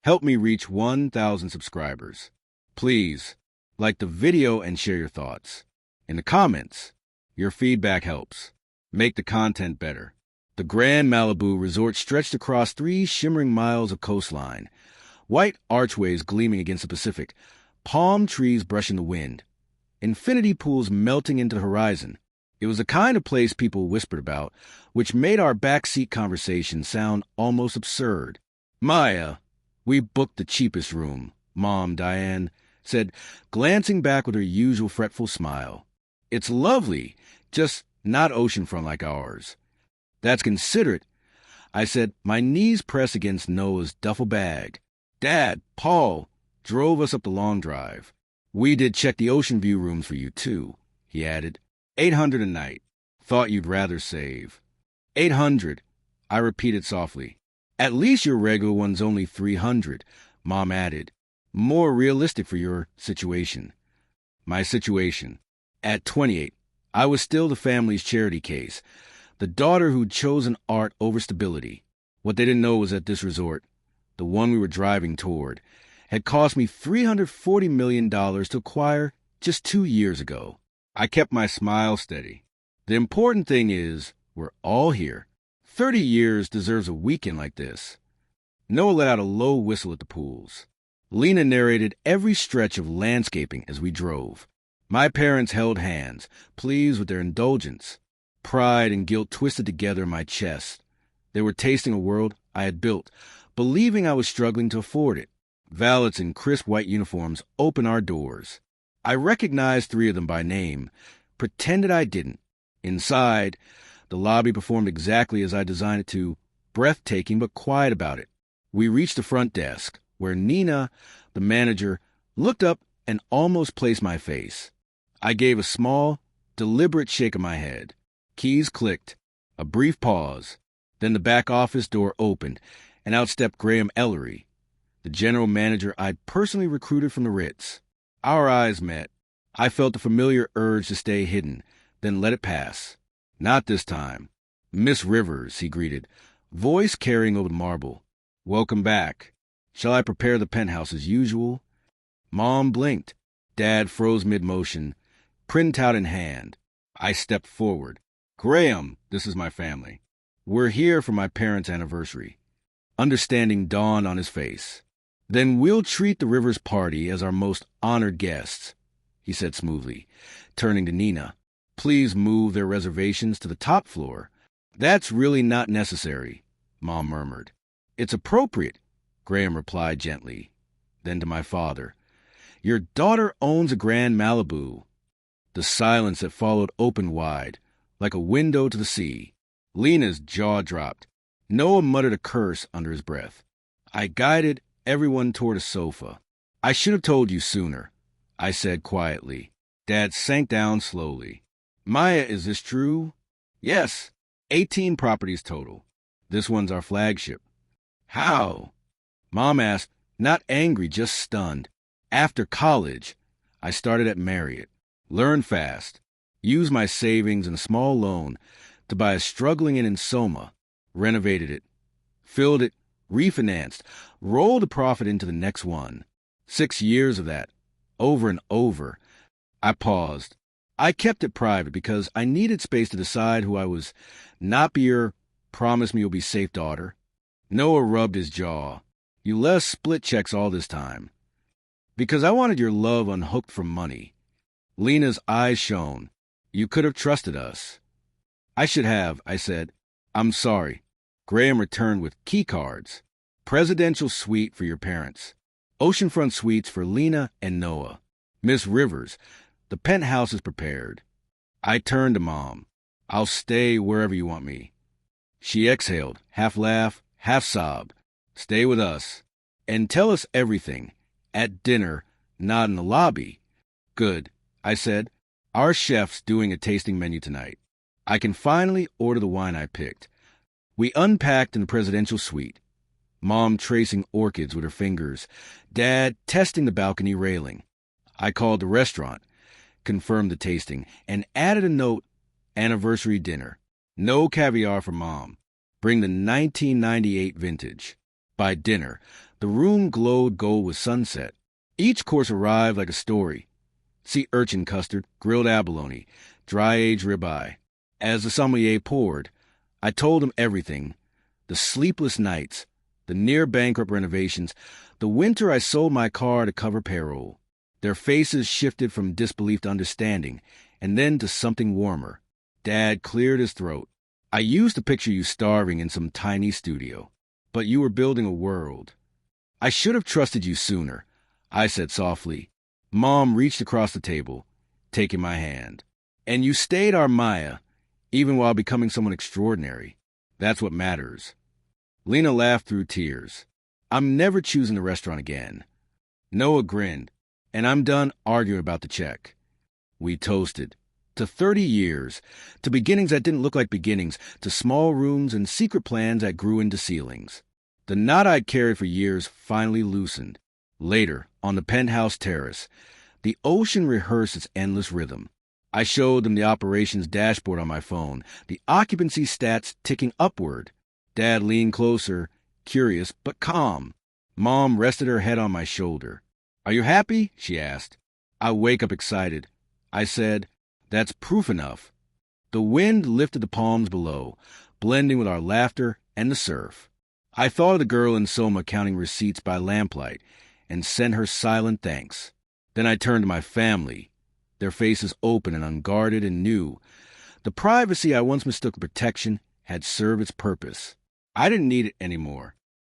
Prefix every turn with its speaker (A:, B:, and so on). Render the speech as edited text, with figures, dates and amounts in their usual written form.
A: Help me reach 1,000 subscribers. Please, like the video and share your thoughts. In the comments, your feedback helps. Make the content better. The Grand Malibu Resort stretched across 3 shimmering miles of coastline, white archways gleaming against the Pacific, palm trees brushing the wind, infinity pools melting into the horizon. It was the kind of place people whispered about, which made our backseat conversation sound almost absurd. "Maya, we booked the cheapest room," Mom, Diane, said, glancing back with her usual fretful smile. "It's lovely, just not oceanfront like ours." "That's considerate," I said, my knees pressed against Noah's duffel bag. "Dad, Paul drove us up the long drive. We did check the ocean view rooms for you, too," he added. $800 a night. Thought you'd rather save." $800, I repeated softly. "At least your regular one's only $300, Mom added. "More realistic for your situation." My situation. At 28, I was still the family's charity case, the daughter who'd chosen art over stability. What they didn't know was that this resort, the one we were driving toward, had cost me $340 million to acquire just 2 years ago. I kept my smile steady. The important thing is, we're all here. 30 years deserves a weekend like this. Noah let out a low whistle at the pools. Lena narrated every stretch of landscaping as we drove. My parents held hands, pleased with their indulgence. Pride and guilt twisted together in my chest. They were tasting a world I had built, believing I was struggling to afford it. Valets in crisp white uniforms opened our doors. I recognized 3 of them by name, pretended I didn't. Inside, the lobby performed exactly as I designed it to, breathtaking but quiet about it. We reached the front desk, where Nina, the manager, looked up and almost placed my face. I gave a small, deliberate shake of my head. Keys clicked. A brief pause. Then the back office door opened, and out stepped Graham Ellery, the general manager I'd personally recruited from the Ritz. Our eyes met. I felt the familiar urge to stay hidden, then let it pass. "Not this time. Miss Rivers," he greeted, voice carrying over the marble. "Welcome back. Shall I prepare the penthouse as usual?" Mom blinked. Dad froze mid-motion, printout in hand. I stepped forward. "Graham, this is my family. We're here for my parents' anniversary." Understanding dawned on his face. "Then we'll treat the Rivers party as our most honored guests," he said smoothly, turning to Nina. "Please move their reservations to the top floor." "That's really not necessary," Mom murmured. "It's appropriate," Graham replied gently. Then to my father, "Your daughter owns a Grand Malibu." The silence that followed opened wide, like a window to the sea. Lena's jaw dropped. Noah muttered a curse under his breath. I guided everyone toward a sofa. "I should have told you sooner," I said quietly. Dad sank down slowly. "Maya, is this true?" "Yes. 18 properties total. This one's our flagship." "How?" Mom asked, not angry, just stunned. "After college, I started at Marriott. Learned fast. Used my savings and a small loan to buy a struggling inn in Soma. Renovated it. Filled it. Refinanced. Rolled the profit into the next one. 6 years of that. Over and over." I paused. I kept it private because I needed space to decide who I was. Not be your promise me you'll be safe daughter. Noah rubbed his jaw. "You let us split checks all this time." "Because I wanted your love unhooked from money." Lena's eyes shone. "You could have trusted us." "I should have," I said. "I'm sorry." Graham returned with key cards. "Presidential suite for your parents. Oceanfront suites for Lena and Noah. Miss Rivers, the penthouse is prepared." I turned to Mom. "I'll stay wherever you want me." She exhaled, half laugh, half sob. "Stay with us. And tell us everything. At dinner, not in the lobby." "Good," I said. "Our chef's doing a tasting menu tonight. I can finally order the wine I picked." We unpacked in the presidential suite. Mom tracing orchids with her fingers. Dad testing the balcony railing. I called the restaurant, confirmed the tasting, and added a note, "Anniversary dinner. No caviar for Mom. Bring the 1998 vintage." By dinner, The room glowed gold with sunset. Each course arrived like a story. Sea urchin custard, grilled abalone, dry-aged ribeye. As the sommelier poured, I told him everything. The sleepless nights, the near-bankrupt renovations, the winter I sold my car to cover payroll. Their faces shifted from disbelief to understanding, and then to something warmer. Dad cleared his throat. I used to picture you starving in some tiny studio, but you were building a world. I should have trusted you sooner, I said softly. Mom reached across the table, taking my hand. And you stayed our Maya, even while becoming someone extraordinary. That's what matters. Lena laughed through tears. I'm never choosing the restaurant again. Noah grinned, and I'm done arguing about the check. We toasted. To 30 years, to beginnings that didn't look like beginnings, to small rooms and secret plans that grew into ceilings. The knot I'd carried for years finally loosened. Later, on the penthouse terrace, the ocean rehearsed its endless rhythm. I showed them the operations dashboard on my phone, the occupancy stats ticking upward. Dad leaned closer, curious but calm. Mom rested her head on my shoulder. Are you happy? She asked. I wake up excited. I said, that's proof enough. The wind lifted the palms below, blending with our laughter and the surf. I thought of the girl in Soma counting receipts by lamplight and sent her silent thanks. Then I turned to my family, their faces open and unguarded and new. The privacy I once mistook for protection had served its purpose. I didn't need it anymore.